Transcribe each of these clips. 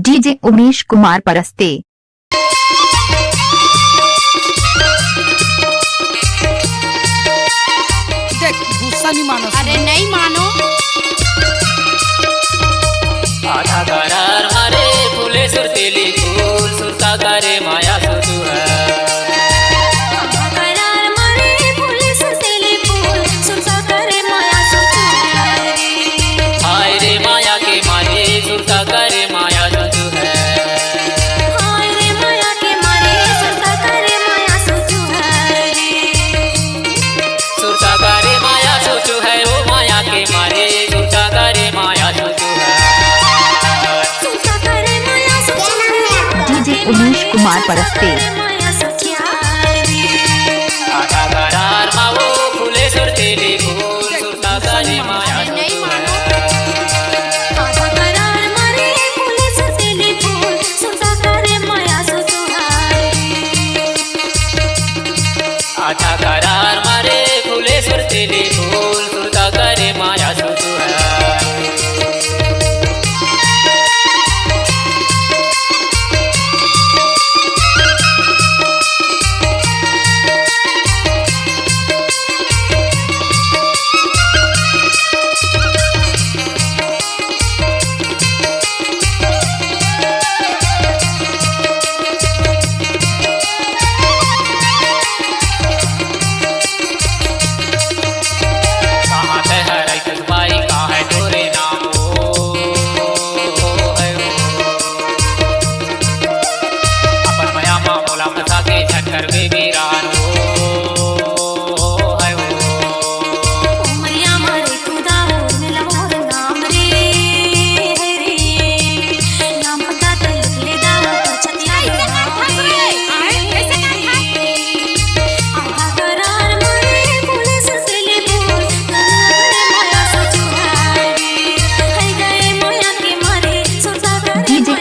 DJ Umesh Kumar Paraste. देख गुस्सा नहीं मानो। अरे नहीं मानो। आधा करार मारे फूले सुरतीली फूल सुरता करे माया सुतु है। हाय रे माया के मारे सुरता करे माया सुतु है। हाय रे माया के मारे सुरता करे माया सुतु है। सुरता करे माया सुतु है ओ माया के मारे सुरता करे माया सुतु है। सुरता करे माया सुतु है। डीजे उमेश कुमार परस्ते। आधा करार मावो फूले सुरतीली फूल सुरता करे माया नहीं मानो। आधा करार मारे फूले सुरतीली फूल सुरता करे माया सुतु है। आधा करार मारे फूले सुरतीली फूल सुरता करे माया सुतु है।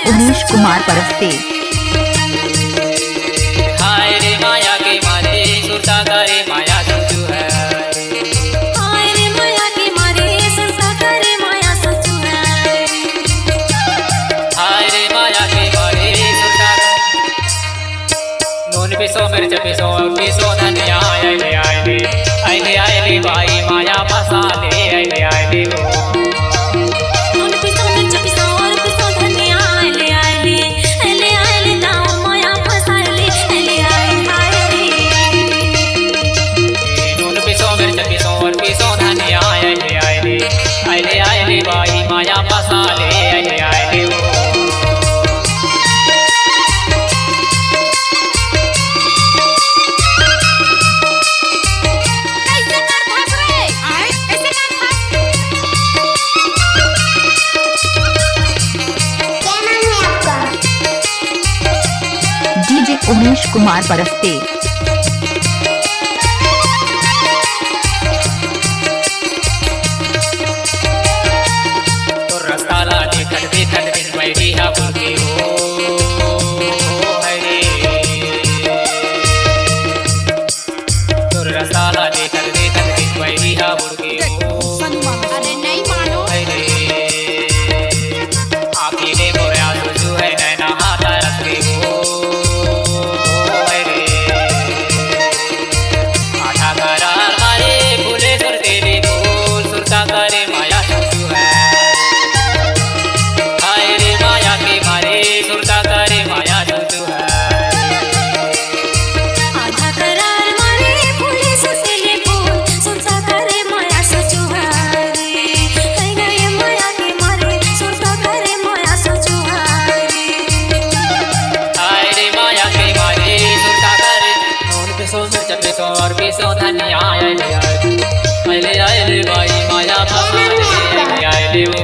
उमेश कुमार परस्ते। हाय रे माया के मारे सुरता करे माया सुतु है। हाय रे माया के मारे सुरता करे माया सुतु है। हाय रे माया के मारे सुरता नून पिसो मिर्च पिसो पिसो धनिया आइले आइले आइले आइले भाई माया मसाले आइले आइले नून पिसो मिर्च पिसो और पिसो धनिया आइले आइले आइले आइले दाओ माया फसाइले आइले आइले नून पिसो मिर्च पिसो और पिसो धनिया आइले आइले आइले आइले भाई माया मसाले आइले आइले कैसे कर भाग रे? कैसे कर भाग? डीजे उमेश कुमार परस्ते। तो रसाला देखत देखत दिन बैठी हा बुके हो हरे। तो रसाला देखत देखत दिन बैठी हा बुके देख हो गुस्सा नहीं मानो। अरे नहीं मानो। हरे। आखिले मोया सुसु है नैना हाथ रखे हो हरे। आधा करार मारे फूले सुरतीली फूल सुरता करे माया सुतु है। हाय रे माया के मारे सुरता करे माया सुतु है। आधा करार मारे फूले सुरतीली फूल सुरता करे माया सुतु है। हाय रे माया के मारे सुरता करे माया सुतु है। हाय रे माया के मारे सुरता करे नून पिसो मिर्च पिसो और पिसो धनिया आइले आइले आइले भाई माया मसाले आइले आइले ओ।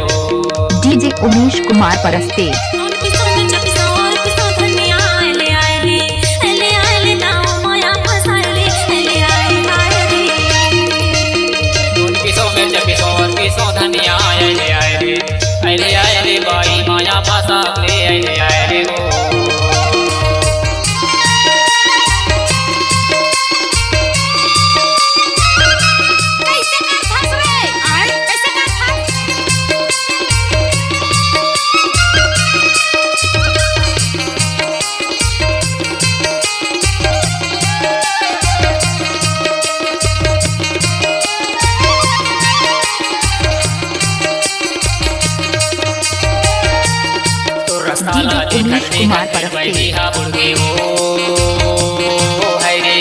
डीजे उमेश कुमार परस्ते। नून पिसो मिर्च पिसो और पिसो धनिया आइले आइले आइले आइले दाओ माया फसाइले आइले आइले नून पिसो मिर्च पिसो और पिसो धनिया आइले आइले आइले आइले भाई माया मसाले आइले आइले ओ। कैसे कर भाग रे? कैसे कर भाग? रस्ताला DJ उमेश कुमार परस्ते। बैठिया बुड़के हो है रे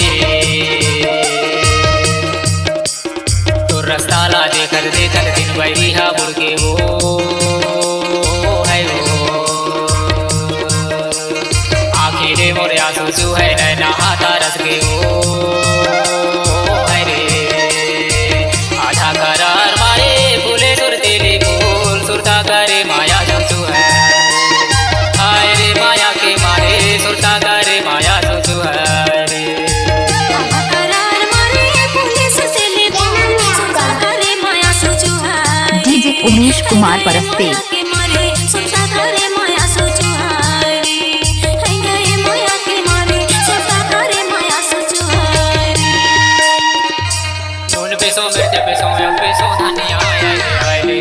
तो रस्ताला देखर देखर दिन बैठिया बुड़के हो है हो आखिरे मोरे आंसू है नैना हाथा रस के हो है रे आधा करार मारे फूले सुरते ले फूल सुरता करे माया जंतु है हाय रे माया के मारे सुरता करे माया जंतु है रे करार मारे पुलिस से ले बोल सुनता करे माया सोचू है DJ उमेश कुमार परस्ते। के मारे सुनता करे माया सोचू है है गए माया के मारे सुनता करे माया सोचू है नून पेसो मिर्च पेसो या पेसो धनिया आइले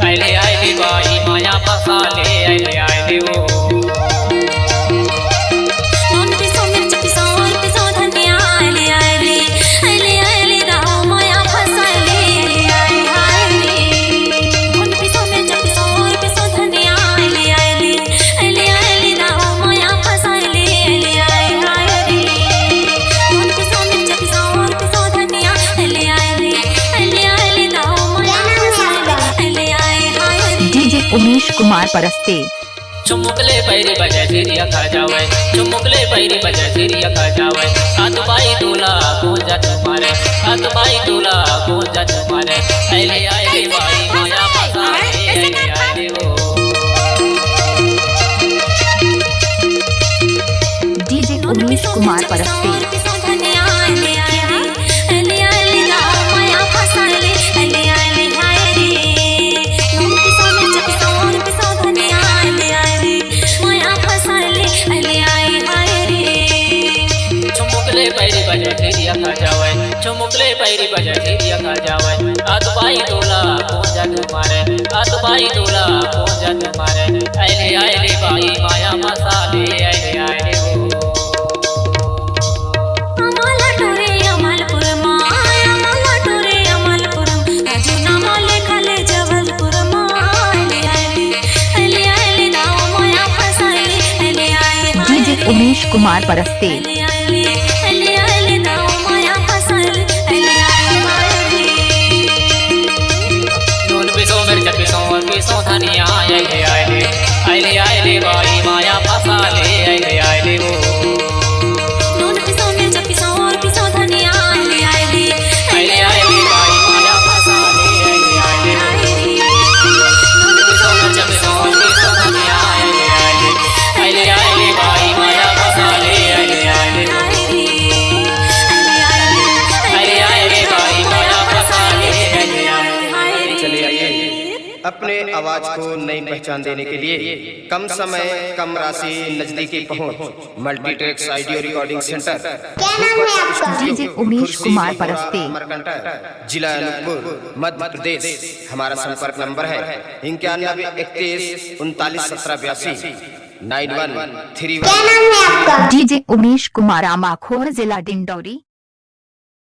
आइले आइले बाई माया फसा ले आइले आइले ओ नून पिसो मिर्च पिसो धनिया आइले आइले आइले आइले राहो माया फसा ले आइले आइले नून पिसो मिर्च पिसो धनिया आइले आइले आइले आइले राहो माया फसा ले आइले आइले नून पिसो मिर्च पिसो धनिया आइले आइले आइले आइले राहो माया फसा ले आइले आइले DJ उमेश कुमार परस्ते। चुमुकले पैरी बजा चिड़िया खा जावे चुमुकले पैरी बजा चिड़िया खा जावे हाथ बाई दूल्हा कौन जा तुम्हारे हाथ बाई दूल्हा कौन जा तुम्हारे आइले आइले बाई माया फसा ले आइले आइले ओ DJ उमेश कुमार परस्ते। चुमुकले पैरी बजा चिड़िया खा जावे चुमुकले पैरी बजा चिड़िया खा जावे हाथ बाई दूल्हा कौन जा तुम्हारे हाथ बाई दूल्हा कौन जा तुम्हारे आइले आइले बाई माया फसा ले आइले आइले ओ DJ उमेश कुमार परस्ते। नून पिसो मिर्च पिसो और पिसो धनिया आइले आइले आइले आइले बाई माया फसा ले आइले आइले ओ आइले आइले बाई माया फसा ले आइले आइले नून पिसो मिर्च पिसो और पिसो धनिया आइले आइले आइले आइले बाई माया फसा ले आइले आइले आइले आइले बाई माया फसा ले आइले आइले चलिए आइए अपने आवाज को नई पहचान देने के लिए कम समय कम राशि नजदीकी पहुंच multitracks audio recording centre DJ Umesh Kumar Paraste. जिला अनूपपुर मध्य प्रदेश। हमारा संपर्क नंबर है 9131391782 9131। DJ उमेश कुमार आमाखोर जिला डिंडौरी।